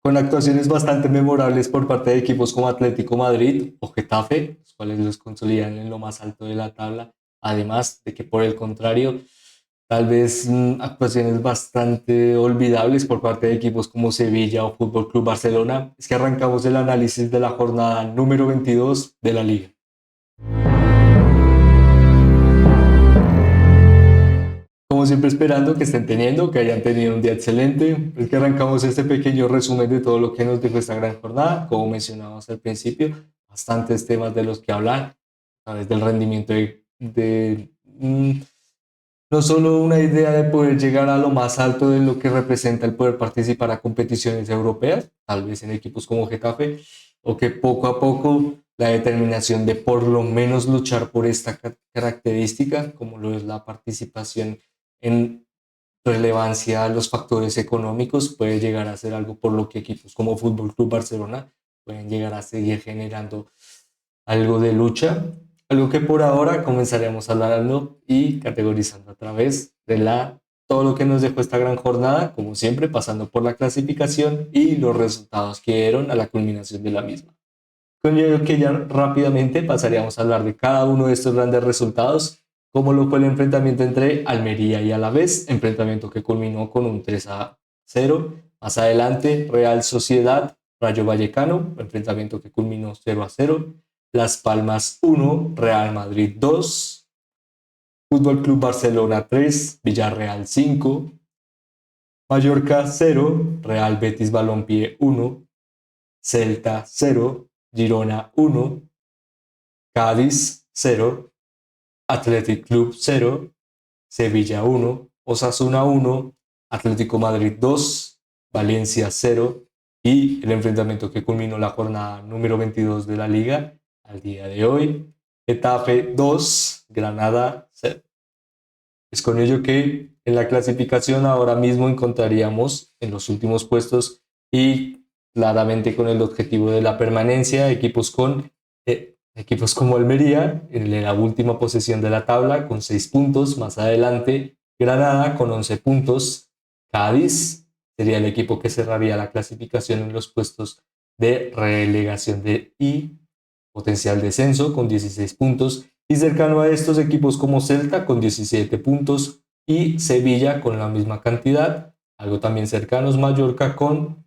con actuaciones bastante memorables por parte de equipos como Atlético Madrid o Getafe, los cuales los consolidan en lo más alto de la tabla, además de que por el contrario, tal vez actuaciones bastante olvidables por parte de equipos como Sevilla o Fútbol Club Barcelona. Es que arrancamos el análisis de la jornada número 22 de la liga. Como siempre esperando que estén teniendo, que hayan tenido un día excelente. Es que arrancamos este pequeño resumen de todo lo que nos dejó esta gran jornada. Como mencionamos al principio, bastantes temas de los que hablar, a través del rendimiento de no solo una idea de poder llegar a lo más alto de lo que representa el poder participar a competiciones europeas, tal vez en equipos como Getafe, o que poco a poco la determinación de por lo menos luchar por esta característica, como lo es la participación en relevancia a los factores económicos, puede llegar a ser algo por lo que equipos como Fútbol Club Barcelona pueden llegar a seguir generando algo de lucha, algo que por ahora comenzaremos hablando y categorizando a través de todo lo que nos dejó esta gran jornada, como siempre, pasando por la clasificación y los resultados que dieron a la culminación de la misma. Con ello que ya rápidamente pasaríamos a hablar de cada uno de estos grandes resultados, como lo fue el enfrentamiento entre Almería y Alavés, enfrentamiento que culminó con un 3-0. Más adelante, Real Sociedad, Rayo Vallecano, enfrentamiento que culminó 0-0. Las Palmas 1, Real Madrid 2, Fútbol Club Barcelona 3, Villarreal 5, Mallorca 0, Real Betis Balompié 1, Celta 0, Girona 1, Cádiz 0, Athletic Club 0, Sevilla 1, Osasuna 1, Atlético Madrid 2, Valencia 0 y el enfrentamiento que culminó la jornada número 22 de la liga al día de hoy, Getafe 2, Granada 0. Es con ello que en la clasificación ahora mismo encontraríamos en los últimos puestos y claramente con el objetivo de la permanencia, equipos como Almería en la última posición de la tabla con 6 puntos, más adelante Granada con 11 puntos, Cádiz sería el equipo que cerraría la clasificación en los puestos de relegación y potencial descenso con 16 puntos, y cercano a estos equipos como Celta con 17 puntos y Sevilla con la misma cantidad, algo también cercanos Mallorca con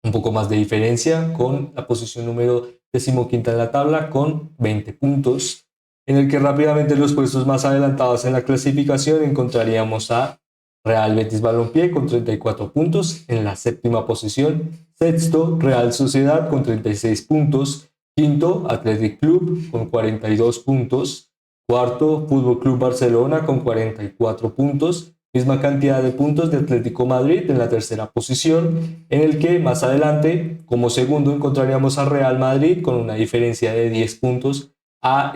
un poco más de diferencia con la posición número 15ª en la tabla con 20 puntos, en el que rápidamente los puestos más adelantados en la clasificación encontraríamos a Real Betis Balompié con 34 puntos en la séptima posición, sexto Real Sociedad con 36 puntos, quinto Athletic Club con 42 puntos, cuarto Fútbol Club Barcelona con 44 puntos, misma cantidad de puntos de Atlético Madrid en la tercera posición, en el que más adelante, como segundo, encontraríamos a Real Madrid con una diferencia de 10 puntos al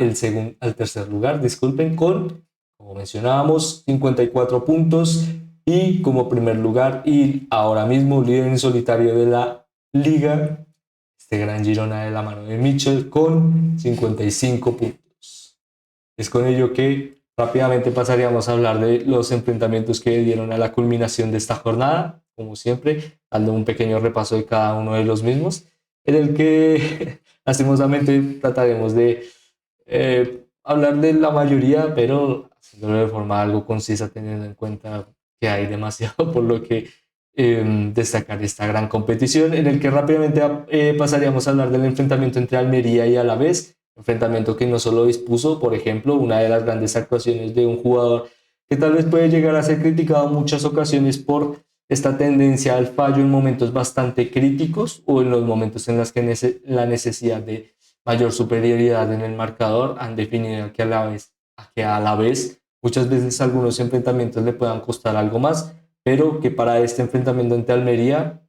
tercer lugar, disculpen, como mencionábamos, 54 puntos, y como primer lugar y ahora mismo líder en solitario de la liga, este gran Girona de la mano de Mitchell con 55 puntos. Es con ello que rápidamente pasaríamos a hablar de los enfrentamientos que dieron a la culminación de esta jornada, como siempre, dando un pequeño repaso de cada uno de los mismos, en el que lastimosamente trataremos de hablar de la mayoría, pero haciéndolo de forma algo concisa, teniendo en cuenta que hay demasiado por lo que destacar esta gran competición, en el que rápidamente pasaríamos a hablar del enfrentamiento entre Almería y Alavés, enfrentamiento que no solo dispuso, por ejemplo, una de las grandes actuaciones de un jugador que tal vez puede llegar a ser criticado en muchas ocasiones por esta tendencia al fallo en momentos bastante críticos o en los momentos en los que la necesidad de mayor superioridad en el marcador han definido que a la vez muchas veces algunos enfrentamientos le puedan costar algo más, pero que para este enfrentamiento ante Almería,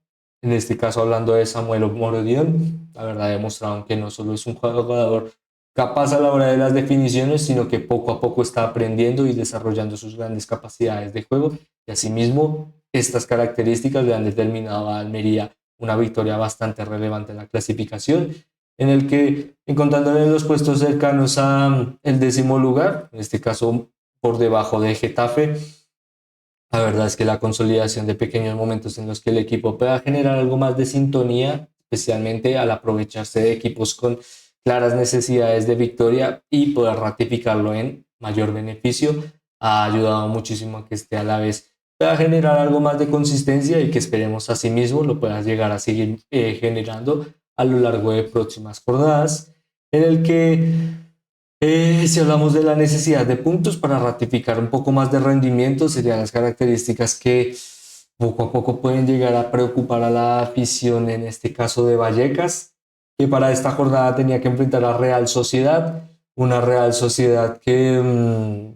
en este caso hablando de Samuel Morodion, la verdad demostraron que no solo es un jugador capaz a la hora de las definiciones, sino que poco a poco está aprendiendo y desarrollando sus grandes capacidades de juego, y asimismo estas características le han determinado a Almería una victoria bastante relevante en la clasificación, en el que encontrándole en los puestos cercanos a el 10º lugar, en este caso por debajo de Getafe, La verdad es que la consolidación de pequeños momentos en los que el equipo pueda generar algo más de sintonía, especialmente al aprovecharse de equipos con claras necesidades de victoria y poder ratificarlo en mayor beneficio, ha ayudado muchísimo a que esté a la vez pueda generar algo más de consistencia y que esperemos asimismo lo pueda llegar a seguir generando a lo largo de próximas jornadas, en el que si hablamos de la necesidad de puntos para ratificar un poco más de rendimiento, serían las características que poco a poco pueden llegar a preocupar a la afición, en este caso de Vallecas, que para esta jornada tenía que enfrentar a Real Sociedad, una Real Sociedad que,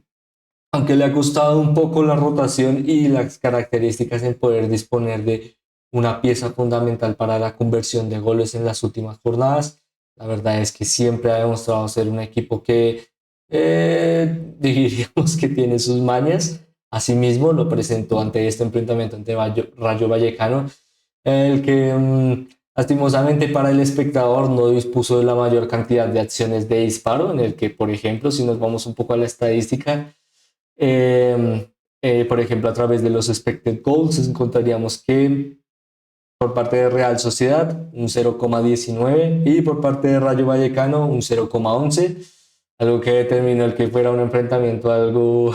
aunque le ha costado un poco la rotación y las características en poder disponer de una pieza fundamental para la conversión de goles en las últimas jornadas, la verdad es que siempre ha demostrado ser un equipo que diríamos que tiene sus mañas. Asimismo, lo presentó ante este enfrentamiento ante Rayo Vallecano, el que lastimosamente para el espectador no dispuso de la mayor cantidad de acciones de disparo, en el que, por ejemplo, si nos vamos un poco a la estadística, por ejemplo, a través de los expected goals encontraríamos que por parte de Real Sociedad un 0,19 y por parte de Rayo Vallecano un 0,11, algo que determinó el que fuera un enfrentamiento algo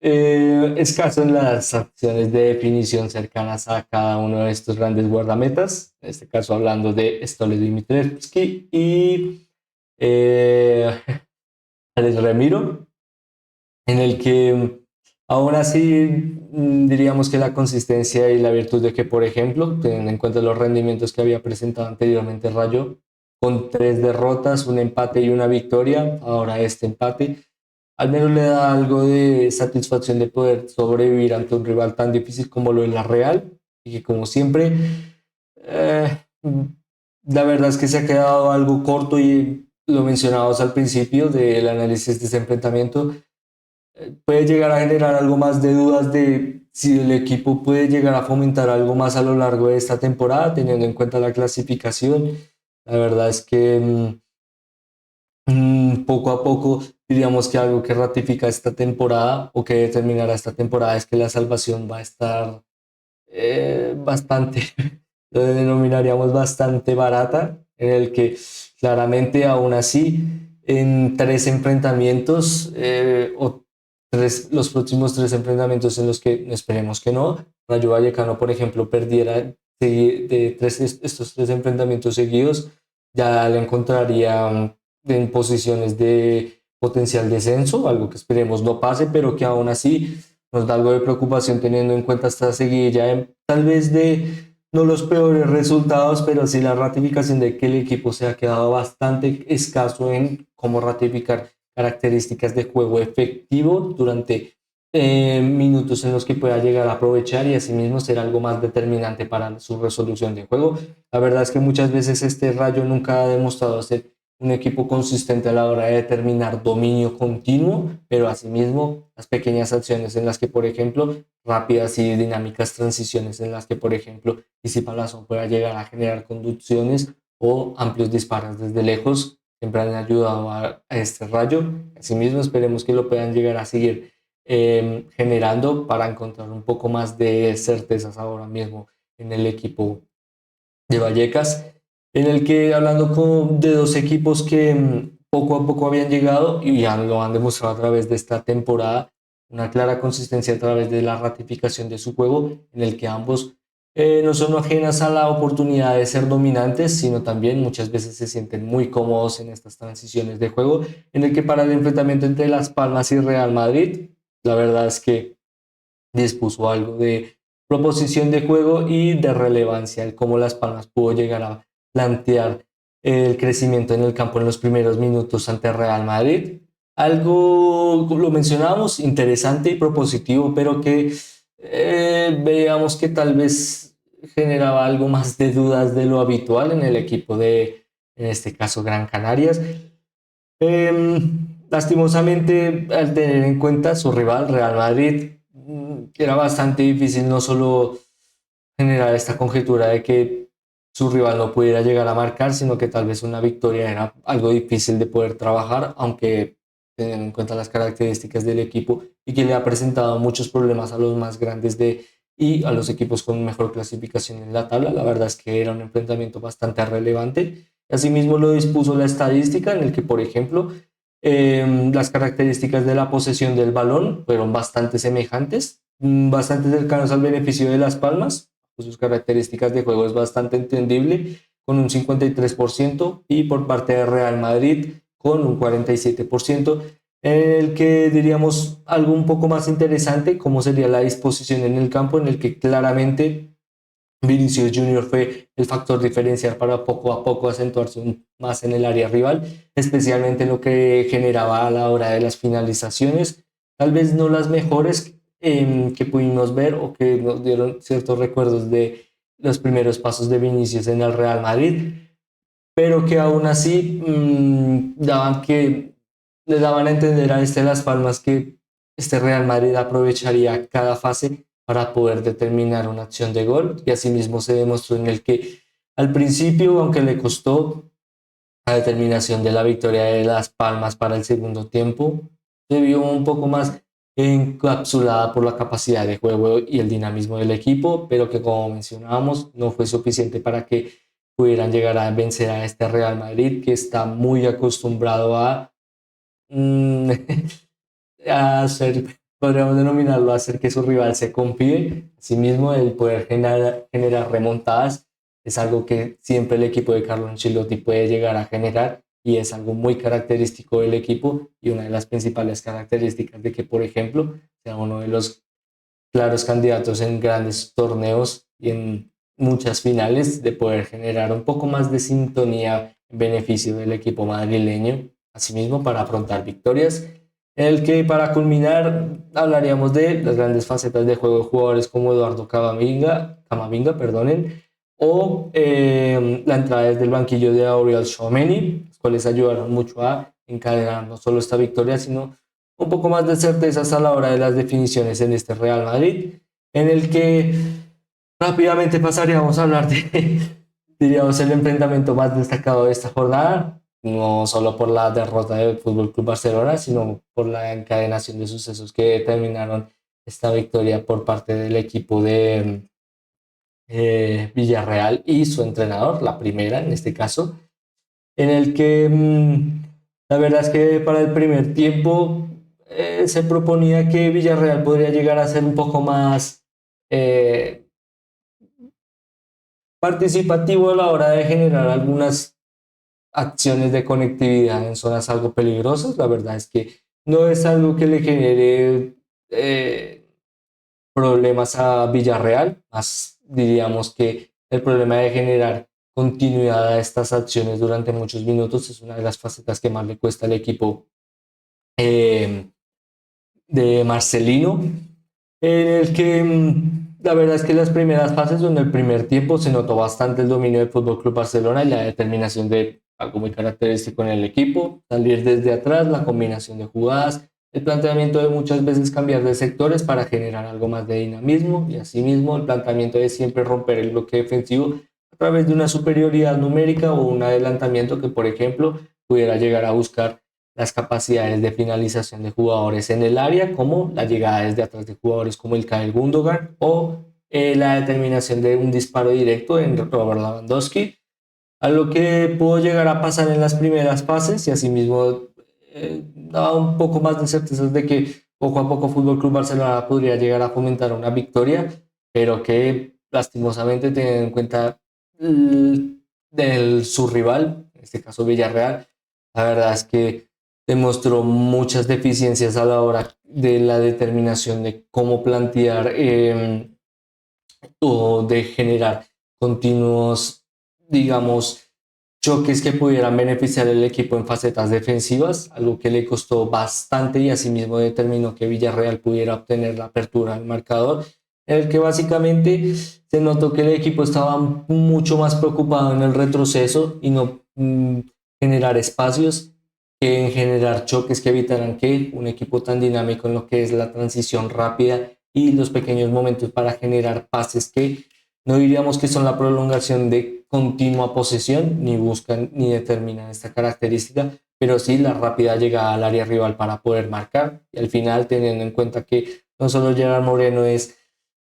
escaso en las acciones de definición cercanas a cada uno de estos grandes guardametas, en este caso hablando de Stole Dimitrievski y Alex Remiro, en el que aún así diríamos que la consistencia y la virtud de que, por ejemplo, teniendo en cuenta los rendimientos que había presentado anteriormente Rayo, con 3 derrotas, un empate y una victoria, ahora este empate, al menos le da algo de satisfacción de poder sobrevivir ante un rival tan difícil como lo es la Real, y que como siempre, eh, la verdad es que se ha quedado algo corto y lo mencionábamos al principio del análisis de ese enfrentamiento, puede llegar a generar algo más de dudas de si el equipo puede llegar a fomentar algo más a lo largo de esta temporada, teniendo en cuenta la clasificación. La verdad es que poco a poco diríamos que algo que ratifica esta temporada o que determinará esta temporada es que la salvación va a estar bastante, lo denominaríamos bastante barata, en el que claramente aún así en 3 enfrentamientos o los próximos 3 enfrentamientos en los que esperemos que no, Rayo Vallecano por ejemplo perdiera estos 3 enfrentamientos seguidos, ya le encontraría en posiciones de potencial descenso, algo que esperemos no pase, pero que aún así nos da algo de preocupación teniendo en cuenta esta seguidilla tal vez de no los peores resultados, pero sí la ratificación de que el equipo se ha quedado bastante escaso en cómo ratificar características de juego efectivo durante minutos en los que pueda llegar a aprovechar y asimismo ser algo más determinante para su resolución de juego. La verdad es que muchas veces este Rayo nunca ha demostrado ser un equipo consistente a la hora de determinar dominio continuo, pero asimismo las pequeñas acciones en las que, por ejemplo, rápidas y dinámicas transiciones en las que, por ejemplo, Isi Palazón pueda llegar a generar conducciones o amplios disparos desde lejos, siempre han ayudado a este Rayo. Asimismo, esperemos que lo puedan llegar a seguir generando para encontrar un poco más de certezas ahora mismo en el equipo de Vallecas, en el que hablando de 2 equipos que poco a poco habían llegado y ya lo han demostrado a través de esta temporada, una clara consistencia a través de la ratificación de su juego, en el que ambos no son ajenas a la oportunidad de ser dominantes, sino también muchas veces se sienten muy cómodos en estas transiciones de juego, en el que para el enfrentamiento entre Las Palmas y Real Madrid, la verdad es que dispuso algo de proposición de juego y de relevancia, el cómo Las Palmas pudo llegar a plantear el crecimiento en el campo en los primeros minutos ante Real Madrid. Algo, lo mencionábamos, interesante y propositivo, pero que veíamos que tal vez generaba algo más de dudas de lo habitual en el equipo de, en este caso, Gran Canarias. Lastimosamente, al tener en cuenta su rival, Real Madrid, era bastante difícil no solo generar esta conjetura de que su rival no pudiera llegar a marcar, sino que tal vez una victoria era algo difícil de poder trabajar, aunque teniendo en cuenta las características del equipo y que le ha presentado muchos problemas a los más grandes y a los equipos con mejor clasificación en la tabla. La verdad es que era un enfrentamiento bastante relevante. Asimismo lo dispuso la estadística en el que, por ejemplo, las características de la posesión del balón fueron bastante semejantes, bastante cercanos al beneficio de Las Palmas. Sus características de juego es bastante entendible, con un 53%, y por parte de Real Madrid con un 47%, en el que diríamos algo un poco más interesante, como sería la disposición en el campo, en el que claramente Vinicius Junior fue el factor diferencial para poco a poco acentuarse más en el área rival, especialmente en lo que generaba a la hora de las finalizaciones, tal vez no las mejores que pudimos ver o que nos dieron ciertos recuerdos de los primeros pasos de Vinicius en el Real Madrid, pero que aún así le daban a entender a Las Palmas que este Real Madrid aprovecharía cada fase para poder determinar una acción de gol, y asimismo se demostró en el que al principio, aunque le costó la determinación de la victoria de Las Palmas para el segundo tiempo, se vio un poco más encapsulada por la capacidad de juego y el dinamismo del equipo, pero que, como mencionábamos, no fue suficiente para que pudieran llegar a vencer a este Real Madrid, que está muy acostumbrado a mm, a hacer, podríamos denominarlo, a hacer que su rival se confíe. Asimismo, el poder generar remontadas es algo que siempre el equipo de Carlo Ancelotti puede llegar a generar, y es algo muy característico del equipo y una de las principales características de que, por ejemplo, sea uno de los claros candidatos en grandes torneos y en muchas finales, de poder generar un poco más de sintonía en beneficio del equipo madrileño, asimismo para afrontar victorias, en el que, para culminar, hablaríamos de las grandes facetas de juego de jugadores como Eduardo Camavinga, perdonen, o la entrada desde el banquillo de Auriel Tchouaméni, los cuales ayudaron mucho a encadenar no solo esta victoria, sino un poco más de certezas a la hora de las definiciones en este Real Madrid, en el que rápidamente pasaríamos a hablar de, diríamos, el enfrentamiento más destacado de esta jornada, no solo por la derrota del Fútbol Club Barcelona, sino por la encadenación de sucesos que determinaron esta victoria por parte del equipo de Villarreal y su entrenador, la primera en este caso, en el que la verdad es que para el primer tiempo se proponía que Villarreal podría llegar a ser un poco más eh, participativo a la hora de generar algunas acciones de conectividad en zonas algo peligrosas. La verdad es que no es algo que le genere problemas a Villarreal, más diríamos que el problema de generar continuidad a estas acciones durante muchos minutos es una de las facetas que más le cuesta al equipo eh, de Marcelino, en el que la verdad es que las primeras fases o en el primer tiempo se notó bastante el dominio del Fútbol Club Barcelona y la determinación de algo muy característico en el equipo: salir desde atrás, la combinación de jugadas, el planteamiento de muchas veces cambiar de sectores para generar algo más de dinamismo, y asimismo el planteamiento de siempre romper el bloque defensivo a través de una superioridad numérica o un adelantamiento que, por ejemplo, pudiera llegar a buscar las capacidades de finalización de jugadores en el área, como la llegada desde atrás de jugadores como el Kyle Gundogan, o la determinación de un disparo directo en Robert Lewandowski, a lo que pudo llegar a pasar en las primeras fases, y asimismo daba un poco más de certezas de que poco a poco Fútbol Club Barcelona podría llegar a fomentar una victoria, pero que lastimosamente, teniendo en cuenta su rival, en este caso Villarreal, la verdad es que demostró muchas deficiencias a la hora de la determinación de cómo plantear o de generar continuos, digamos, choques que pudieran beneficiar al equipo en facetas defensivas, algo que le costó bastante, y asimismo determinó que Villarreal pudiera obtener la apertura del marcador, en el que básicamente se notó que el equipo estaba mucho más preocupado en el retroceso y no generar espacios, que en generar choques que evitaran que un equipo tan dinámico en lo que es la transición rápida y los pequeños momentos para generar pases que no diríamos que son la prolongación de continua posesión, ni buscan ni determinan esta característica, pero sí la rápida llegada al área rival para poder marcar. Y al final, teniendo en cuenta que no solo Gerard Moreno es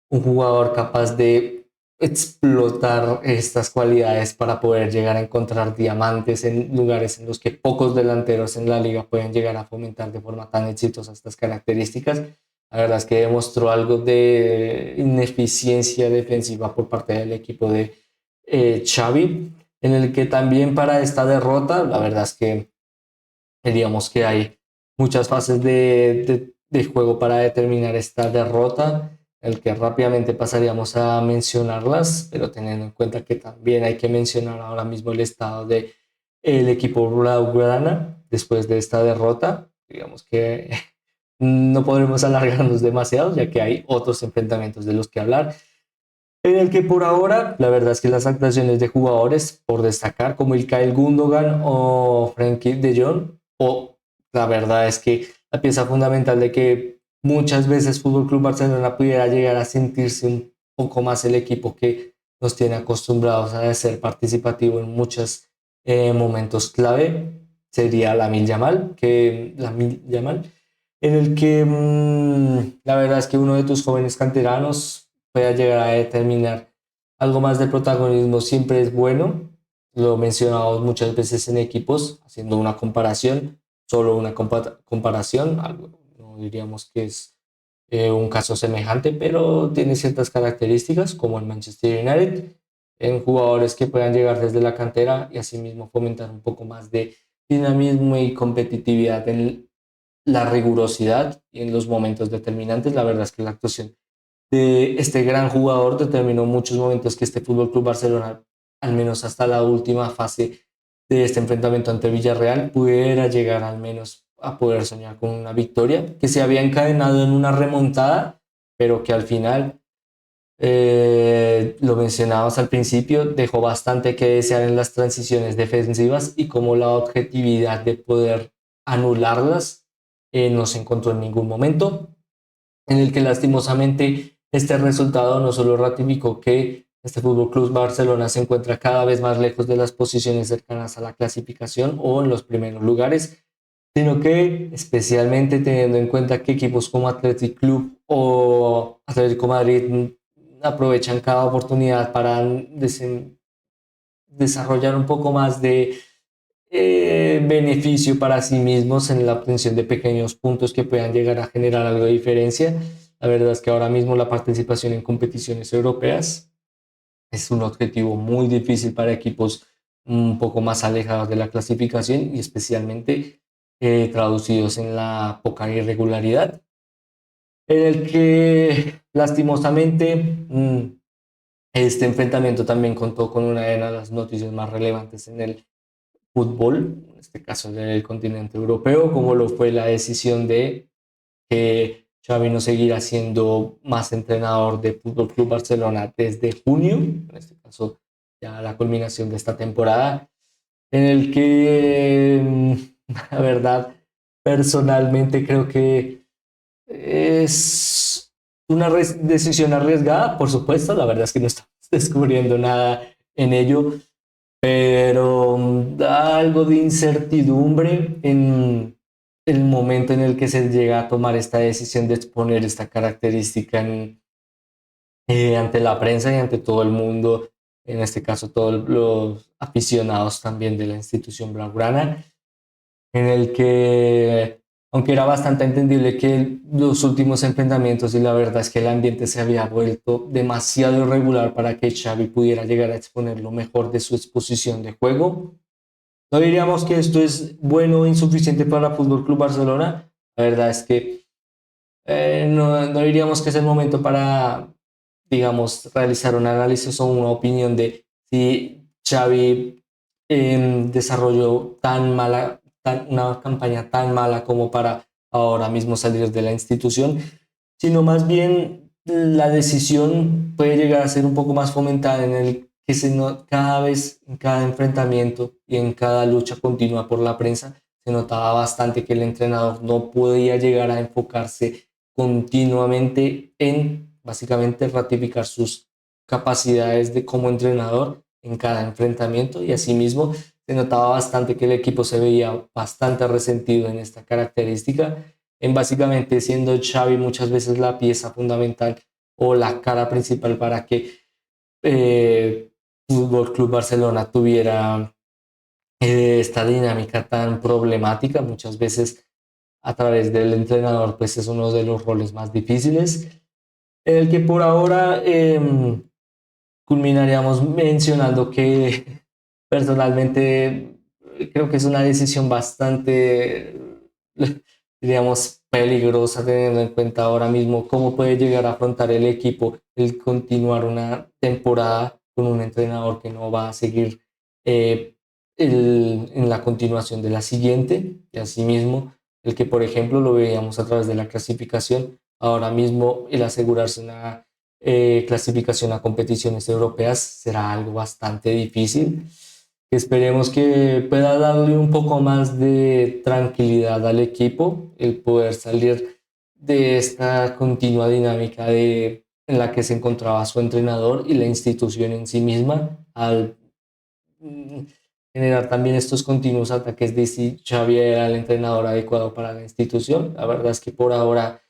un jugador capaz de explotar estas cualidades para poder llegar a encontrar diamantes en lugares en los que pocos delanteros en la liga pueden llegar a fomentar de forma tan exitosa estas características. La verdad es que demostró algo de ineficiencia defensiva por parte del equipo de Xavi, en el que también para esta derrota, la verdad es que diríamos que hay muchas fases de juego para determinar esta derrota, el que rápidamente pasaríamos a mencionarlas, pero teniendo en cuenta que también hay que mencionar ahora mismo el estado de el equipo blaugrana después de esta derrota. Digamos que no podremos alargarnos demasiado, ya que hay otros enfrentamientos de los que hablar, en el que por ahora, la verdad es que las actuaciones de jugadores por destacar, como el Kyle Gundogan o Frenkie de Jong, o la verdad es que la pieza fundamental de que muchas veces Fútbol Club Barcelona pudiera llegar a sentirse un poco más el equipo que nos tiene acostumbrados a ser participativo en muchos momentos clave, sería Lamine Yamal, en el que la verdad es que uno de tus jóvenes canteranos pueda llegar a determinar algo más de protagonismo siempre es bueno. Lo mencionamos muchas veces en equipos, haciendo una comparación, solo una comparación, algo, no diríamos que es un caso semejante, pero tiene ciertas características, como el Manchester United, en jugadores que puedan llegar desde la cantera y asimismo fomentar un poco más de dinamismo y competitividad en la rigurosidad y en los momentos determinantes. La verdad es que la actuación de este gran jugador determinó muchos momentos que este Fútbol Club Barcelona, al menos hasta la última fase de este enfrentamiento ante Villarreal, pudiera llegar al menos a poder soñar con una victoria que se había encadenado en una remontada, pero que al final, lo mencionabas al principio, dejó bastante que desear en las transiciones defensivas y como la objetividad de poder anularlas no se encontró en ningún momento, en el que lastimosamente este resultado no solo ratificó que este Fútbol Club Barcelona se encuentra cada vez más lejos de las posiciones cercanas a la clasificación o en los primeros lugares, sino que especialmente teniendo en cuenta que equipos como Athletic Club o Atlético Madrid aprovechan cada oportunidad para desarrollar un poco más de beneficio para sí mismos en la obtención de pequeños puntos que puedan llegar a generar algo de diferencia. La verdad es que ahora mismo la participación en competiciones europeas es un objetivo muy difícil para equipos un poco más alejados de la clasificación y especialmente traducidos en la poca irregularidad, en el que lastimosamente este enfrentamiento también contó con una de las noticias más relevantes en el fútbol, en este caso del continente europeo, como lo fue la decisión de que Xavi no seguirá siendo más entrenador de Fútbol Club Barcelona desde junio, en este caso ya la culminación de esta temporada, en el que la verdad personalmente creo que es una decisión arriesgada, por supuesto, la verdad es que no estamos descubriendo nada en ello, pero da algo de incertidumbre en el momento en el que se llega a tomar esta decisión de exponer esta característica ante la prensa y ante todo el mundo, en este caso todos los aficionados también de la institución blaugrana, en el que, aunque era bastante entendible que los últimos enfrentamientos y la verdad es que el ambiente se había vuelto demasiado irregular para que Xavi pudiera llegar a exponer lo mejor de su exposición de juego. No diríamos que esto es bueno o insuficiente para el Fútbol Club Barcelona. La verdad es que no diríamos que es el momento para, digamos, realizar un análisis o una opinión de si Xavi desarrolló una campaña tan mala como para ahora mismo salir de la institución, sino más bien la decisión puede llegar a ser un poco más fomentada en el que cada vez, en cada enfrentamiento y en cada lucha continua por la prensa, se notaba bastante que el entrenador no podía llegar a enfocarse continuamente en básicamente ratificar sus capacidades de como entrenador en cada enfrentamiento y asimismo se notaba bastante que el equipo se veía bastante resentido en esta característica, en básicamente siendo Xavi muchas veces la pieza fundamental o la cara principal para que Fútbol Club Barcelona tuviera esta dinámica tan problemática. Muchas veces a través del entrenador, pues es uno de los roles más difíciles, en el que por ahora culminaríamos mencionando que personalmente creo que es una decisión bastante, diríamos, peligrosa, teniendo en cuenta ahora mismo cómo puede llegar a afrontar el equipo el continuar una temporada con un entrenador que no va a seguir eh, en la continuación de la siguiente, y asimismo el que, por ejemplo, lo veíamos a través de la clasificación, ahora mismo el asegurarse una clasificación a competiciones europeas será algo bastante difícil. Esperemos que pueda darle un poco más de tranquilidad al equipo, el poder salir de esta continua dinámica en la que se encontraba su entrenador y la institución en sí misma, al generar también estos continuos ataques de si Xavi era el entrenador adecuado para la institución. La verdad es que por ahora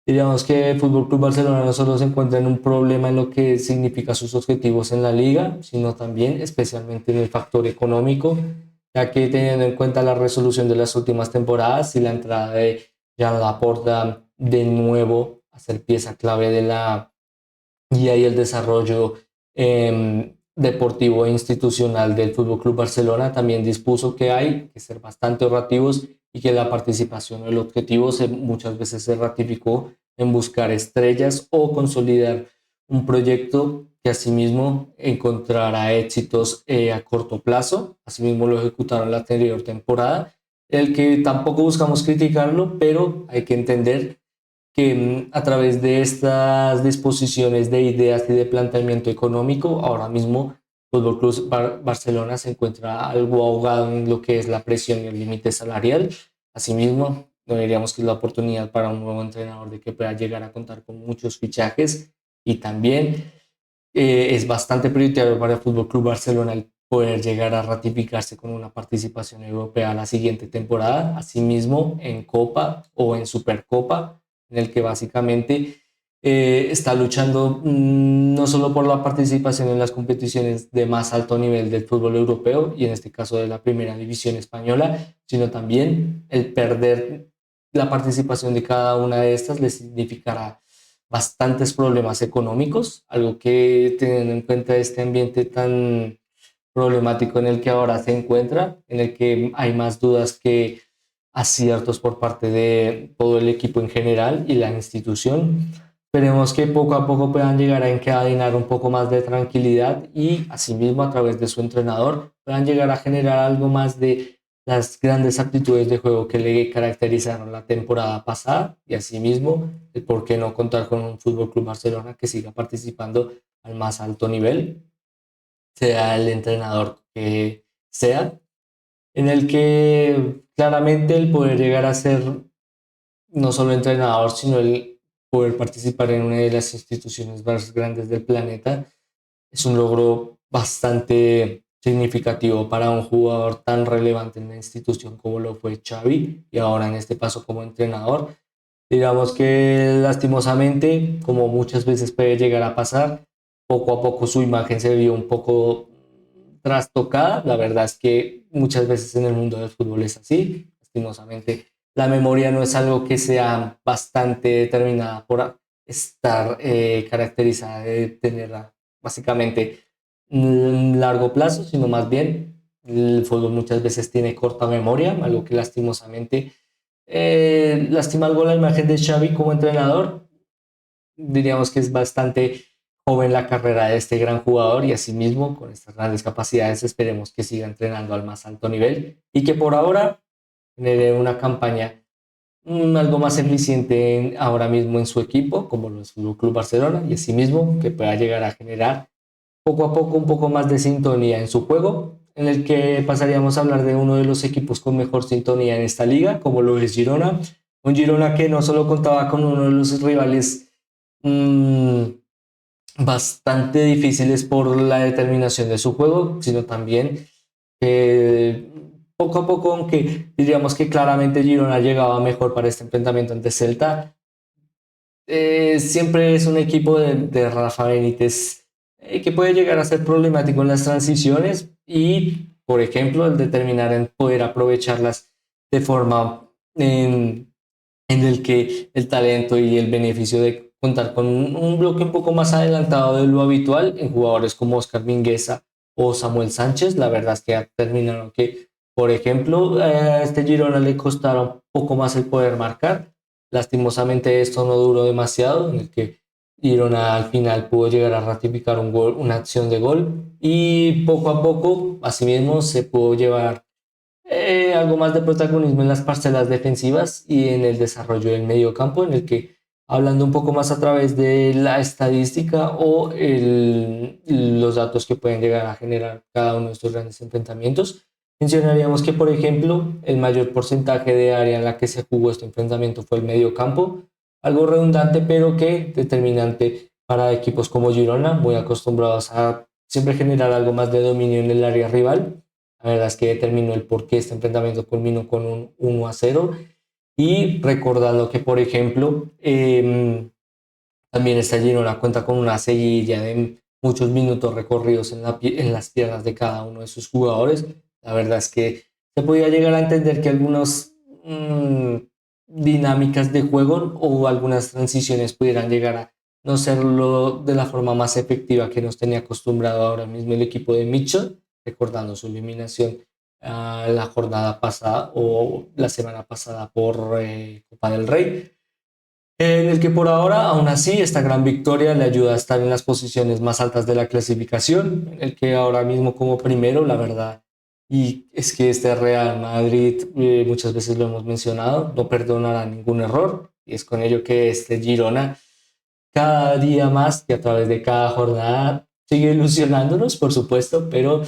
diríamos que el Fútbol Club Barcelona no solo se encuentra en un problema en lo que significa sus objetivos en la liga, sino también especialmente en el factor económico, ya que teniendo en cuenta la resolución de las últimas temporadas y la entrada de Jan Laporta de nuevo a ser pieza clave de la guía y el desarrollo deportivo e institucional del Fútbol Club Barcelona, también dispuso que hay que ser bastante ahorrativos y que la participación o el objetivo muchas veces se ratificó en buscar estrellas o consolidar un proyecto que asimismo encontrará éxitos a corto plazo. Asimismo lo ejecutaron la anterior temporada, el que tampoco buscamos criticarlo, pero hay que entender que a través de estas disposiciones de ideas y de planteamiento económico, ahora mismo Fútbol Club Barcelona se encuentra algo ahogado en lo que es la presión y el límite salarial. Asimismo, no diríamos que es la oportunidad para un nuevo entrenador de que pueda llegar a contar con muchos fichajes, y también es bastante prioritario para el Fútbol Club Barcelona el poder llegar a ratificarse con una participación europea la siguiente temporada, asimismo en Copa o en Supercopa, en el que básicamente está luchando no solo por la participación en las competiciones de más alto nivel del fútbol europeo, y en este caso de la primera división española, sino también el perder la participación de cada una de estas le significará bastantes problemas económicos, algo que teniendo en cuenta este ambiente tan problemático en el que ahora se encuentra, en el que hay más dudas que aciertos por parte de todo el equipo en general y la institución. Esperemos que poco a poco puedan llegar a encadenar un poco más de tranquilidad y asimismo a través de su entrenador puedan llegar a generar algo más de las grandes aptitudes de juego que le caracterizaron la temporada pasada, y asimismo el por qué no contar con un Fútbol Club Barcelona que siga participando al más alto nivel, sea el entrenador que sea, en el que claramente el poder llegar a ser no solo entrenador, sino el poder participar en una de las instituciones más grandes del planeta es un logro bastante significativo para un jugador tan relevante en la institución como lo fue Xavi, y ahora en este paso como entrenador. Digamos que lastimosamente, como muchas veces puede llegar a pasar, poco a poco su imagen se vio un poco trastocada. La verdad es que muchas veces en el mundo del fútbol es así. Lastimosamente, la memoria no es algo que sea bastante determinada por estar caracterizada de tener básicamente un largo plazo, sino más bien el fútbol muchas veces tiene corta memoria, algo que lastimosamente lastima algo la imagen de Xavi como entrenador. Diríamos que es bastante joven la carrera de este gran jugador, y asimismo con estas grandes capacidades esperemos que siga entrenando al más alto nivel y que por ahora genere una campaña algo más eficiente ahora mismo en su equipo, como lo es el Club Barcelona, y asimismo que pueda llegar a generar poco a poco un poco más de sintonía en su juego, en el que pasaríamos a hablar de uno de los equipos con mejor sintonía en esta liga, como lo es Girona. Un Girona que no solo contaba con uno de los rivales mmm, bastante difíciles por la determinación de su juego, sino también Poco a poco, aunque diríamos que claramente Girona llegaba mejor para este enfrentamiento ante Celta, siempre es un equipo de Rafa Benítez que puede llegar a ser problemático en las transiciones y, por ejemplo, el determinar en poder aprovecharlas de forma en el que el talento y el beneficio de contar con un bloque un poco más adelantado de lo habitual en jugadores como Oscar Mingueza o Samuel Sánchez, la verdad es que terminaron que, por ejemplo, a este Girona le costara un poco más el poder marcar. Lastimosamente esto no duró demasiado, en el que Girona al final pudo llegar a ratificar un gol, una acción de gol y poco a poco, asimismo, se pudo llevar algo más de protagonismo en las parcelas defensivas y en el desarrollo del medio campo, en el que, hablando un poco más a través de la estadística o los datos que pueden llegar a generar cada uno de estos grandes enfrentamientos, mencionaríamos que, por ejemplo, el mayor porcentaje de área en la que se jugó este enfrentamiento fue el medio campo, algo redundante pero que determinante para equipos como Girona, muy acostumbrados a siempre generar algo más de dominio en el área rival. La verdad es que determinó el por qué este enfrentamiento culminó con un 1-0. Y recordando que, por ejemplo, también esta Girona cuenta con una seguidilla de muchos minutos recorridos en las piernas de cada uno de sus jugadores. La verdad es que se podía llegar a entender que algunas dinámicas de juego o algunas transiciones pudieran llegar a no serlo de la forma más efectiva que nos tenía acostumbrado ahora mismo el equipo de Mitchell, recordando su eliminación la jornada pasada o la semana pasada por Copa del Rey, en el que por ahora, aún así, esta gran victoria le ayuda a estar en las posiciones más altas de la clasificación, en el que ahora mismo como primero, la verdad, y es que este Real Madrid, muchas veces lo hemos mencionado, no perdonará ningún error, y es con ello que este Girona, cada día más y a través de cada jornada, sigue ilusionándonos, por supuesto, pero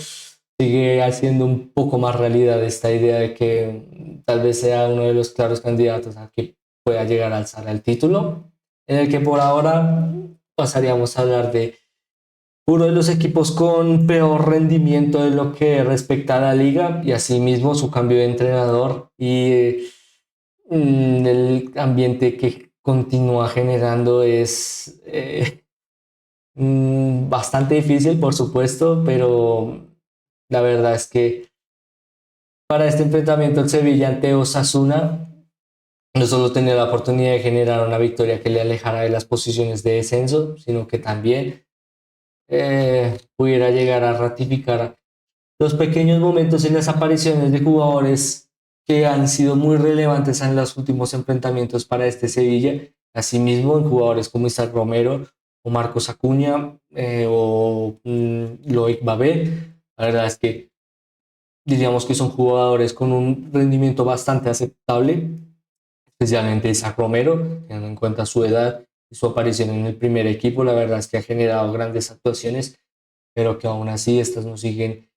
sigue haciendo un poco más realidad esta idea de que tal vez sea uno de los claros candidatos a que pueda llegar a alzar el título, en el que por ahora pasaríamos a hablar de uno de los equipos con peor rendimiento de lo que respecta a la liga y asimismo su cambio de entrenador y el ambiente que continúa generando es bastante difícil, por supuesto, pero la verdad es que para este enfrentamiento el Sevilla ante Osasuna no solo tenía la oportunidad de generar una victoria que le alejara de las posiciones de descenso, sino que también pudiera llegar a ratificar los pequeños momentos y las apariciones de jugadores que han sido muy relevantes en los últimos enfrentamientos para este Sevilla. Asimismo, en jugadores como Isaac Romero o Marcos Acuña o Loic Babel. La verdad es que diríamos que son jugadores con un rendimiento bastante aceptable, especialmente Isaac Romero, teniendo en cuenta su edad y su aparición en el primer equipo. La verdad es que ha generado grandes actuaciones, pero que aún así estas no siguen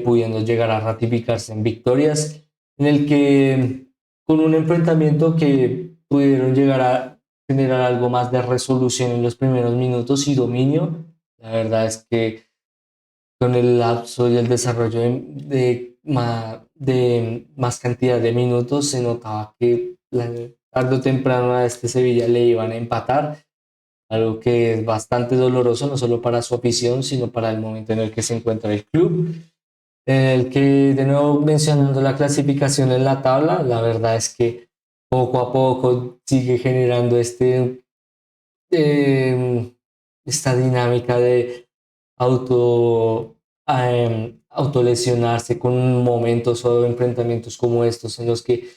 pudiendo llegar a ratificarse en victorias, en el que con un enfrentamiento que pudieron llegar a generar algo más de resolución en los primeros minutos y dominio. La verdad es que con el lapso y el desarrollo de más cantidad de minutos se notaba que tarde o temprano a este Sevilla le iban a empatar, algo que es bastante doloroso no solo para su afición, sino para el momento en el que se encuentra el club. El que, de nuevo, mencionando la clasificación en la tabla, la verdad es que poco a poco sigue generando eh, esta dinámica de auto, autolesionarse con momentos o enfrentamientos como estos en los que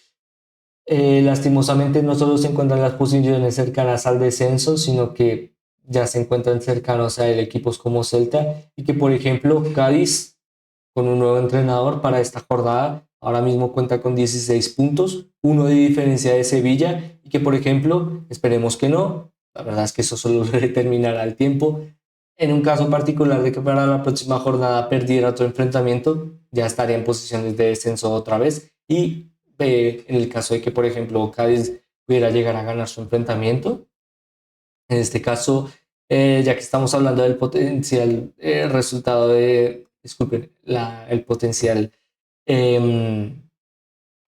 lastimosamente no solo se encuentran las posiciones cercanas al descenso, sino que ya se encuentran cercanos a equipos como Celta y que, por ejemplo, Cádiz, con un nuevo entrenador para esta jornada, ahora mismo cuenta con 16 puntos, uno de diferencia de Sevilla, y que, por ejemplo, esperemos que no, la verdad es que eso solo lo determinará el tiempo. En un caso particular de que para la próxima jornada perdiera otro enfrentamiento, ya estaría en posiciones de descenso otra vez. Y en el caso de que, por ejemplo, Cádiz pudiera llegar a ganar su enfrentamiento, en este caso, ya que estamos hablando del potencial resultado disculpen, el potencial, em,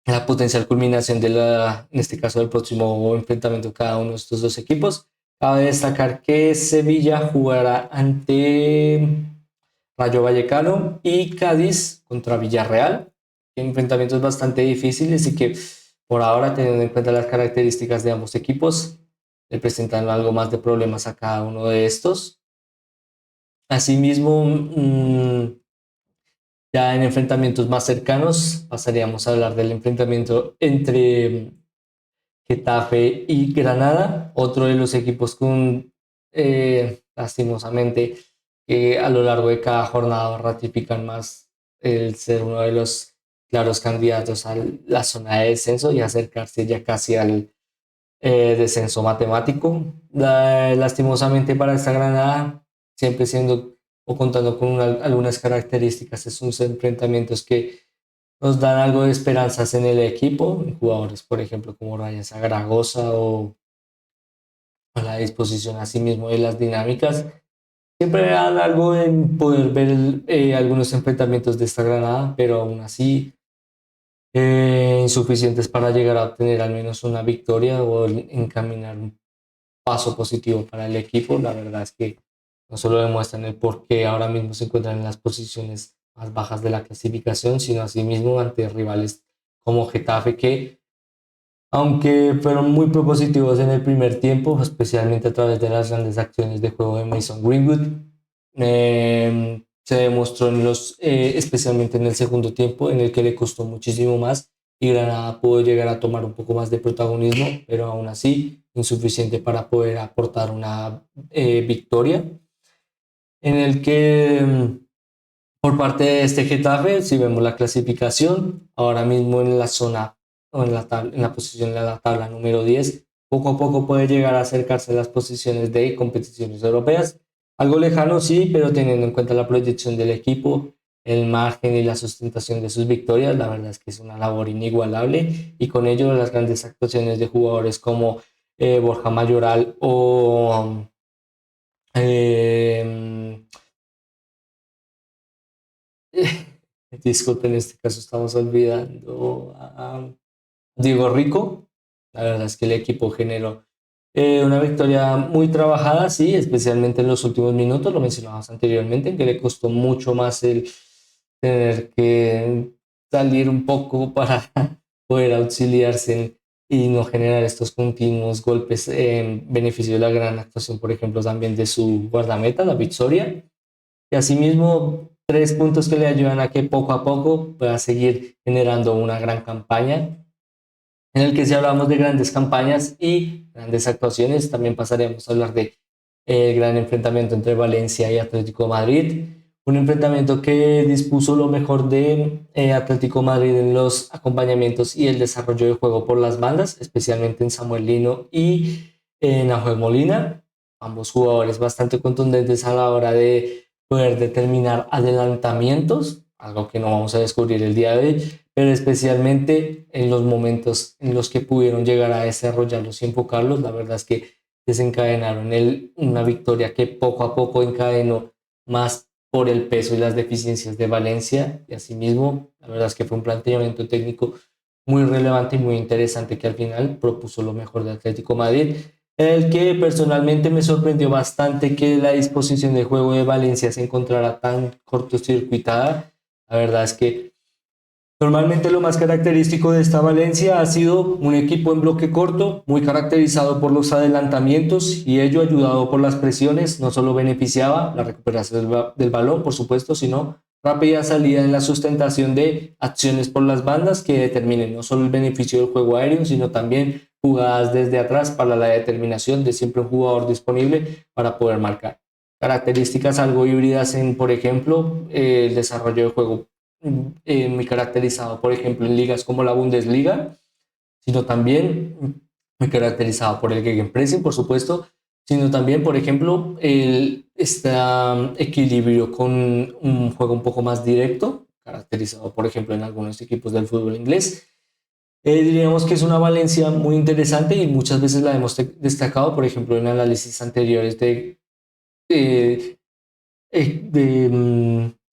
la potencial culminación en este caso, del próximo enfrentamiento de cada uno de estos dos equipos. Cabe destacar que Sevilla jugará ante Rayo Vallecano y Cádiz contra Villarreal. Enfrentamientos bastante difíciles y que por ahora, teniendo en cuenta las características de ambos equipos, le presentan algo más de problemas a cada uno de estos. Asimismo, ya en enfrentamientos más cercanos, pasaríamos a hablar del enfrentamiento entre Getafe y Granada, otro de los equipos con, lastimosamente, que a lo largo de cada jornada ratifican más el ser uno de los claros candidatos a la zona de descenso y acercarse ya casi al descenso matemático. Lastimosamente para esta Granada, siempre siendo o contando con algunas características, es unos enfrentamientos que nos dan algo de esperanzas en el equipo, jugadores por ejemplo como Ryan Zaragoza o a la disposición a sí mismo de las dinámicas, siempre me dan algo en poder ver algunos enfrentamientos de esta Granada, pero aún así insuficientes para llegar a obtener al menos una victoria o encaminar un paso positivo para el equipo. La verdad es que no solo demuestran el por qué ahora mismo se encuentran en las posiciones más bajas de la clasificación, sino asimismo ante rivales como Getafe, que aunque fueron muy propositivos en el primer tiempo, especialmente a través de las grandes acciones de juego de Mason Greenwood, se demostró especialmente en el segundo tiempo, en el que le costó muchísimo más y Granada pudo llegar a tomar un poco más de protagonismo, pero aún así insuficiente para poder aportar una victoria, en el que por parte de este Getafe, si vemos la clasificación, ahora mismo en la zona o en la posición de la tabla número 10, poco a poco puede llegar a acercarse a las posiciones de competiciones europeas. Algo lejano, sí, pero teniendo en cuenta la proyección del equipo, el margen y la sustentación de sus victorias, la verdad es que es una labor inigualable y con ello las grandes actuaciones de jugadores como Borja Mayoral o eh, disculpen, en este caso estamos olvidando a Diego Rico. La verdad es que el equipo generó una victoria muy trabajada, sí, especialmente en los últimos minutos, lo mencionabas anteriormente, en que le costó mucho más el tener que salir un poco para poder auxiliarse y no generar estos continuos golpes en beneficio de la gran actuación, por ejemplo, también de su guardameta, David Soria. Y asimismo, 3 puntos que le ayudan a que poco a poco pueda seguir generando una gran campaña. En el que si hablamos de grandes campañas y grandes actuaciones, también pasaremos a hablar de el gran enfrentamiento entre Valencia y Atlético Madrid. Un enfrentamiento que dispuso lo mejor de Atlético Madrid en los acompañamientos y el desarrollo de juego por las bandas, especialmente en Samuel Lino y en Nahuel Molina. Ambos jugadores bastante contundentes a la hora de poder determinar adelantamientos, algo que no vamos a descubrir el día de hoy, pero especialmente en los momentos en los que pudieron llegar a desarrollarlos y enfocarlos, la verdad es que desencadenaron una victoria que poco a poco encadenó más por el peso y las deficiencias de Valencia, y asimismo, la verdad es que fue un planteamiento técnico muy relevante y muy interesante que al final propuso lo mejor de Atlético Madrid, el que personalmente me sorprendió bastante que la disposición de juego de Valencia se encontrara tan cortocircuitada. La verdad es que normalmente lo más característico de esta Valencia ha sido un equipo en bloque corto, muy caracterizado por los adelantamientos y ello ayudado por las presiones, no solo beneficiaba la recuperación del balón, por supuesto, sino rápida salida en la sustentación de acciones por las bandas que determinen no solo el beneficio del juego aéreo, sino también jugadas desde atrás para la determinación de siempre un jugador disponible para poder marcar. Características algo híbridas en, por ejemplo, el desarrollo de juego muy caracterizado, por ejemplo, en ligas como la Bundesliga, sino también muy caracterizado por el Gegenpressing, por supuesto, sino también, por ejemplo, este equilibrio con un juego un poco más directo, caracterizado, por ejemplo, en algunos equipos del fútbol inglés. Diríamos que es una Valencia muy interesante y muchas veces la hemos destacado, por ejemplo, en análisis anteriores de, de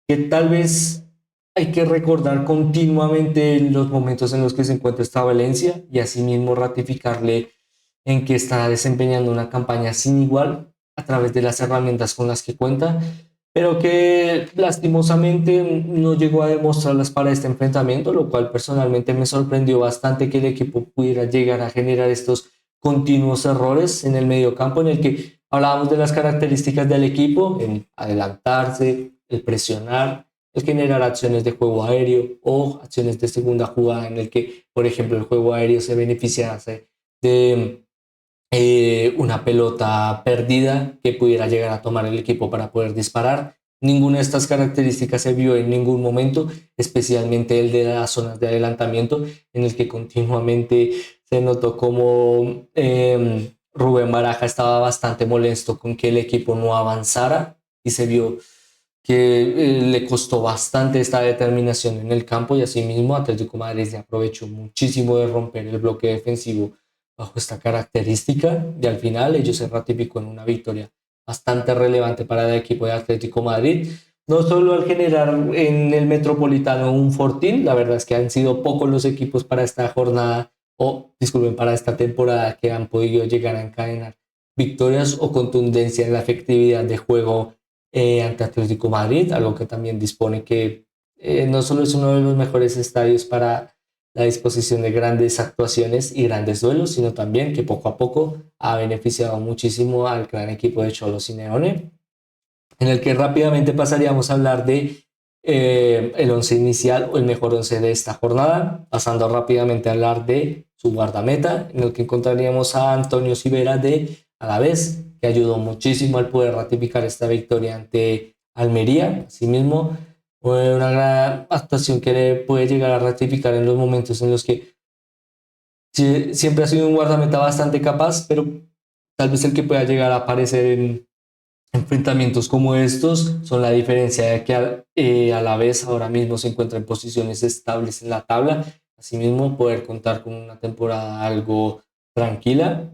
que tal vez hay que recordar continuamente los momentos en los que se encuentra esta Valencia y asimismo ratificarle en que está desempeñando una campaña sin igual a través de las herramientas con las que cuenta, pero que lastimosamente no llegó a demostrarlas para este enfrentamiento, lo cual personalmente me sorprendió bastante que el equipo pudiera llegar a generar estos continuos errores en el mediocampo, en el que hablábamos de las características del equipo, el adelantarse, el presionar, el generar acciones de juego aéreo o acciones de segunda jugada en el que, por ejemplo, el juego aéreo se beneficiase de una pelota perdida que pudiera llegar a tomar el equipo para poder disparar. Ninguna de estas características se vio en ningún momento, especialmente el de las zonas de adelantamiento, en el que continuamente se notó como Rubén Baraja estaba bastante molesto con que el equipo no avanzara y se vio que le costó bastante esta determinación en el campo y asimismo Atlético de Madrid se aprovechó muchísimo de romper el bloque defensivo bajo esta característica y al final ello se ratificó en una victoria bastante relevante para el equipo de Atlético de Madrid. No solo al generar en el Metropolitano un fortín, la verdad es que han sido pocos los equipos para esta jornada o, disculpen, para esta temporada que han podido llegar a encadenar victorias o contundencia en la efectividad de juego ante Atlético Madrid, algo que también dispone que no solo es uno de los mejores estadios para la disposición de grandes actuaciones y grandes duelos, sino también que poco a poco ha beneficiado muchísimo al gran equipo de Cholo Simeone, en el que rápidamente pasaríamos a hablar de el once inicial o el mejor once de esta jornada, pasando rápidamente a hablar de su guardameta, en el que encontraríamos a Antonio Sivera de Alavés, que ayudó muchísimo al poder ratificar esta victoria ante Almería. Asimismo, fue una gran actuación que le puede llegar a ratificar en los momentos en los que siempre ha sido un guardameta bastante capaz, pero tal vez el que pueda llegar a aparecer en enfrentamientos como estos son la diferencia de que a la vez ahora mismo se encuentra en posiciones estables en la tabla, asimismo poder contar con una temporada algo tranquila,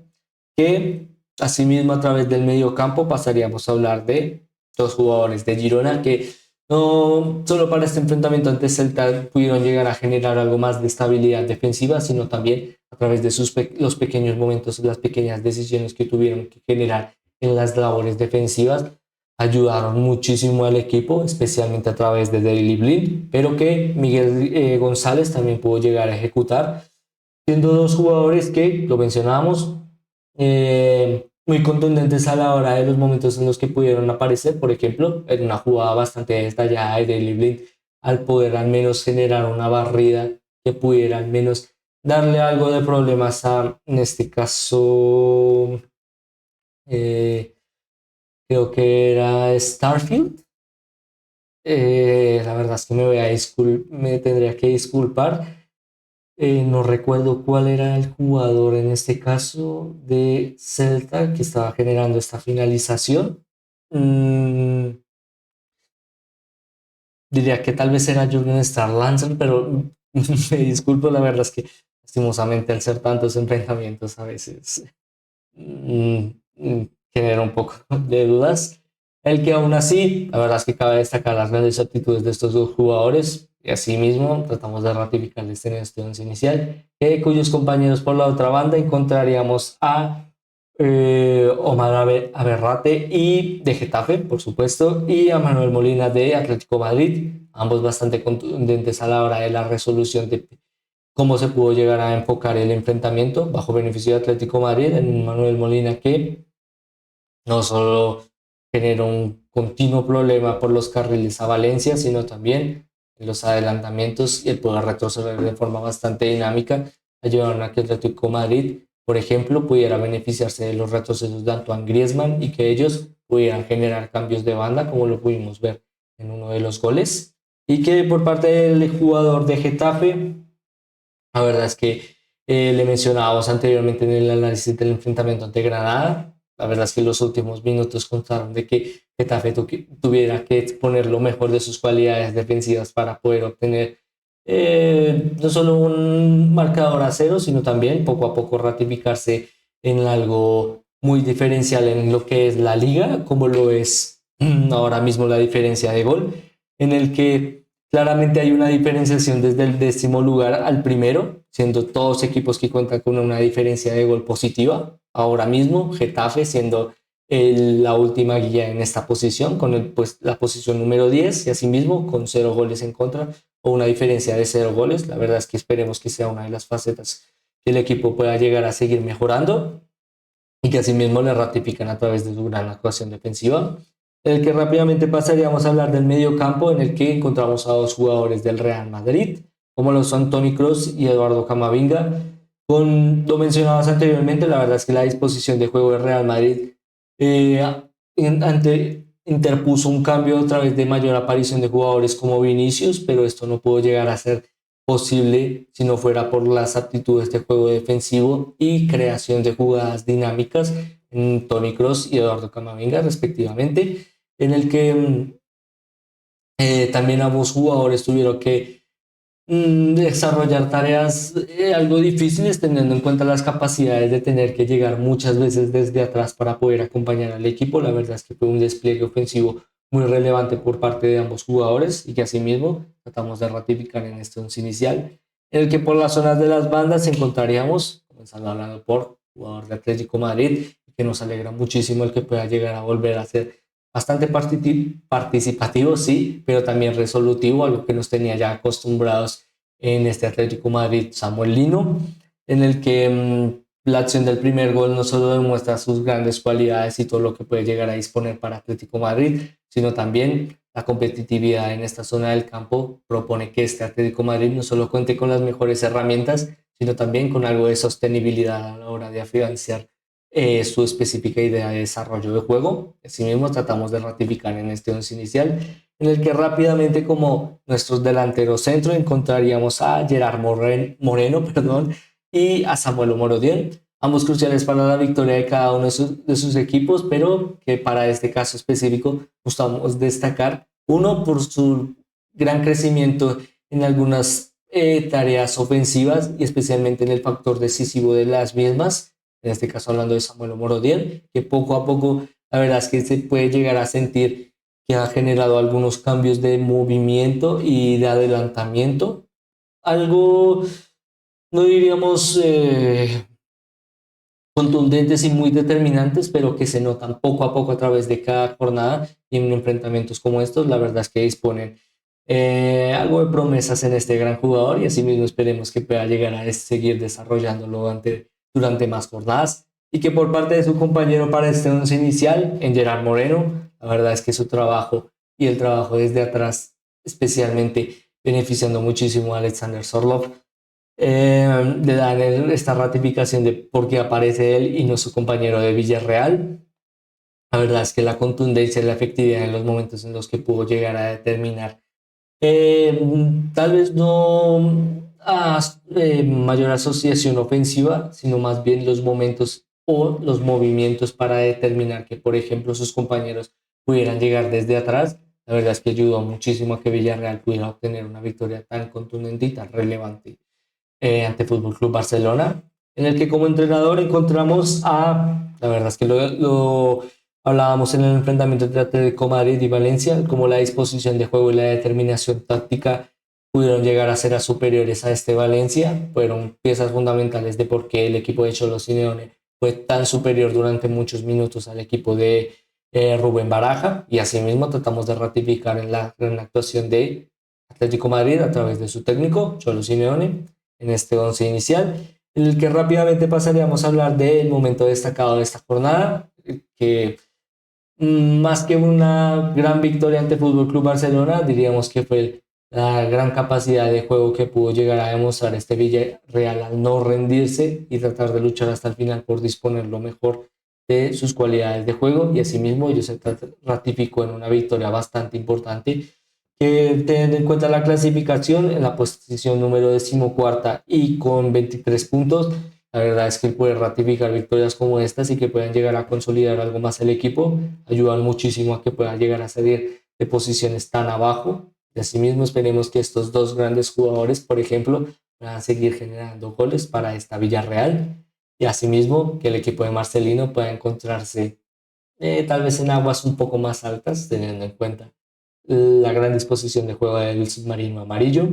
que asimismo a través del medio campo pasaríamos a hablar de dos jugadores de Girona que no solo para este enfrentamiento ante Celta pudieron llegar a generar algo más de estabilidad defensiva, sino también a través de los pequeños momentos, las pequeñas decisiones que tuvieron que generar en las labores defensivas, ayudaron muchísimo al equipo, especialmente a través de Daley Blind, pero que Miguel González también pudo llegar a ejecutar, siendo dos jugadores que, lo mencionábamos, muy contundentes a la hora de los momentos en los que pudieron aparecer, por ejemplo, en una jugada bastante detallada de Daley Blind, al poder al menos generar una barrida que pudiera al menos darle algo de problemas a, en este caso, eh, creo que era Starfield. La verdad es que me tendría que disculpar. No recuerdo cuál era el jugador en este caso de Celta que estaba generando esta finalización. Mm, diría que tal vez era Jürgen Starlancer, pero me disculpo, la verdad es que lastimosamente al ser tantos enfrentamientos a veces mm, genera un poco de dudas. El que aún así, la verdad es que cabe destacar las grandes aptitudes de estos dos jugadores y asimismo tratamos de ratificarles en este once inicial, cuyos compañeros por la otra banda encontraríamos a Omar Aberrate y de Getafe, por supuesto, y a Manuel Molina de Atlético Madrid, ambos bastante contundentes a la hora de la resolución de cómo se pudo llegar a enfocar el enfrentamiento bajo beneficio de Atlético Madrid en Manuel Molina, que no solo generó un continuo problema por los carriles a Valencia, sino también en los adelantamientos y el poder retroceder de forma bastante dinámica ayudaron a que Atlético Madrid, por ejemplo, pudiera beneficiarse de los retrocesos de Antoine Griezmann y que ellos pudieran generar cambios de banda, como lo pudimos ver en uno de los goles. Y que por parte del jugador de Getafe, la verdad es que le mencionábamos anteriormente en el análisis del enfrentamiento ante Granada. La verdad es que los últimos minutos contaron de que Getafe tuviera que exponer lo mejor de sus cualidades defensivas para poder obtener no solo un marcador a cero, sino también poco a poco ratificarse en algo muy diferencial en lo que es la liga, como lo es ahora mismo la diferencia de gol. en el que claramente hay una diferenciación desde el 10º lugar al primero, siendo todos equipos que cuentan con una diferencia de gol positiva. Ahora mismo, Getafe siendo la última guía en esta posición, con la posición número 10 y asimismo con 0 goles en contra o una diferencia de 0 goles. La verdad es que esperemos que sea una de las facetas que el equipo pueda llegar a seguir mejorando y que asimismo le ratifican a través de su gran actuación defensiva. En el que rápidamente pasaríamos a hablar del medio campo, en el que encontramos a dos jugadores del Real Madrid, como lo son Toni Kroos y Eduardo Camavinga. Con lo mencionabas anteriormente, la verdad es que la disposición de juego del Real Madrid eh, interpuso un cambio a través de mayor aparición de jugadores como Vinicius, pero esto no pudo llegar a ser posible si no fuera por las aptitudes de juego defensivo y creación de jugadas dinámicas en Toni Kroos y Eduardo Camavinga respectivamente, en el que también ambos jugadores tuvieron que desarrollar tareas algo difíciles teniendo en cuenta las capacidades de tener que llegar muchas veces desde atrás para poder acompañar al equipo. La verdad es que fue un despliegue ofensivo muy relevante por parte de ambos jugadores y que asimismo tratamos de ratificar en este once inicial, en el que por las zonas de las bandas encontraríamos, comenzando hablando por jugador de Atlético Madrid, que nos alegra muchísimo el que pueda llegar a volver a ser bastante participativo, sí, pero también resolutivo, a lo que nos tenía ya acostumbrados en este Atlético Madrid Samuel Lino, en el que la acción del primer gol no solo demuestra sus grandes cualidades y todo lo que puede llegar a disponer para Atlético Madrid, sino también la competitividad en esta zona del campo propone que este Atlético Madrid no solo cuente con las mejores herramientas, sino también con algo de sostenibilidad a la hora de afianzar su específica idea de desarrollo de juego. Asimismo, tratamos de ratificar en este once inicial, en el que rápidamente como nuestros delanteros centro encontraríamos a Gerard Moreno perdón, y a Samuel Morodion, ambos cruciales para la victoria de cada uno de sus equipos, pero que para este caso específico gustamos destacar uno por su gran crecimiento en algunas tareas ofensivas y especialmente en el factor decisivo de las mismas, en este caso hablando de Samuel Morodiel, que poco a poco la verdad es que se puede llegar a sentir que ha generado algunos cambios de movimiento y de adelantamiento, algo, no diríamos contundentes y muy determinantes, pero que se notan poco a poco a través de cada jornada y en enfrentamientos como estos, la verdad es que disponen algo de promesas en este gran jugador y asimismo esperemos que pueda llegar a seguir desarrollándolo durante más jornadas y que por parte de su compañero para este once inicial, en Gerard Moreno, la verdad es que su trabajo y el trabajo desde atrás, especialmente beneficiando muchísimo a Alexander Sorloth, le dan esta ratificación de por qué aparece él y no su compañero de Villarreal. La verdad es que la contundencia y la efectividad en los momentos en los que pudo llegar a determinar, eh, tal vez no a mayor asociación ofensiva, sino más bien los momentos o los movimientos para determinar que, por ejemplo, sus compañeros pudieran llegar desde atrás. La verdad es que ayudó muchísimo a que Villarreal pudiera obtener una victoria tan contundente y tan relevante ante Fútbol Club Barcelona, en el que como entrenador encontramos la verdad es que lo hablábamos en el enfrentamiento entre Atlético Madrid y Valencia, como la disposición de juego y la determinación táctica pudieron llegar a ser superiores a este Valencia, fueron piezas fundamentales de por qué el equipo de Cholo Simeone fue tan superior durante muchos minutos al equipo de Rubén Baraja, y asimismo tratamos de ratificar en la actuación de Atlético Madrid a través de su técnico, Cholo Simeone, en este once inicial, en el que rápidamente pasaríamos a hablar del momento destacado de esta jornada, que más que una gran victoria ante Fútbol Club Barcelona, diríamos que fue la gran capacidad de juego que pudo llegar a demostrar este Villarreal al no rendirse y tratar de luchar hasta el final por disponer lo mejor de sus cualidades de juego, y asimismo ello se ratificó en una victoria bastante importante que, teniendo en cuenta la clasificación en la posición número 14 y con 23 puntos, la verdad es que el poder ratificar victorias como estas y que puedan llegar a consolidar algo más el equipo ayudan muchísimo a que pueda llegar a salir de posiciones tan abajo. Y asimismo esperemos que estos dos grandes jugadores, por ejemplo, puedan seguir generando goles para esta Villarreal, y asimismo que el equipo de Marcelino pueda encontrarse tal vez en aguas un poco más altas, teniendo en cuenta la gran disposición de juego del submarino amarillo,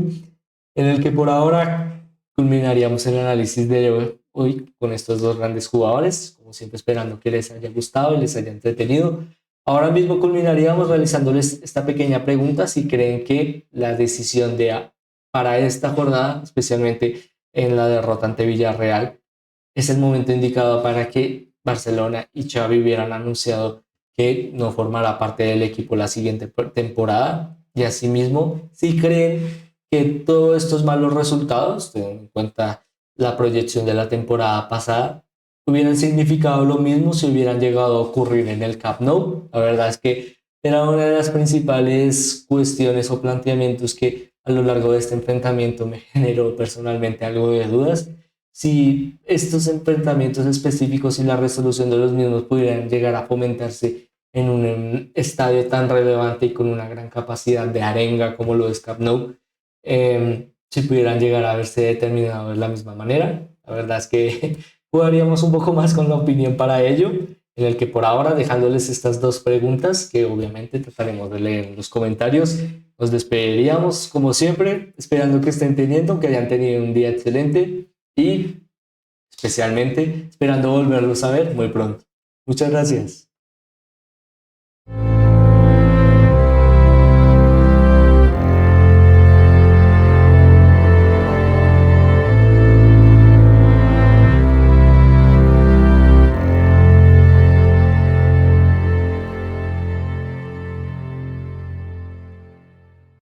en el que por ahora culminaríamos el análisis de hoy con estos dos grandes jugadores, como siempre esperando que les haya gustado y les haya entretenido. Ahora mismo culminaríamos realizándoles esta pequeña pregunta si creen que la decisión para esta jornada, especialmente en la derrota ante Villarreal, es el momento indicado para que Barcelona y Xavi hubieran anunciado que no formará parte del equipo la siguiente temporada. Y asimismo, si creen que todos estos malos resultados, teniendo en cuenta la proyección de la temporada pasada, hubieran significado lo mismo si hubieran llegado a ocurrir en el Camp Nou. La verdad es que era una de las principales cuestiones o planteamientos que a lo largo de este enfrentamiento me generó personalmente algo de dudas. Si estos enfrentamientos específicos y la resolución de los mismos pudieran llegar a fomentarse en un estadio tan relevante y con una gran capacidad de arenga como lo es Camp Nou, si pudieran llegar a verse determinado de la misma manera. La verdad es que jugaríamos un poco más con la opinión para ello, en el que por ahora, dejándoles estas dos preguntas, que obviamente trataremos de leer en los comentarios, nos despediríamos como siempre, esperando que estén teniendo, que hayan tenido un día excelente y especialmente esperando volverlos a ver muy pronto. Muchas gracias.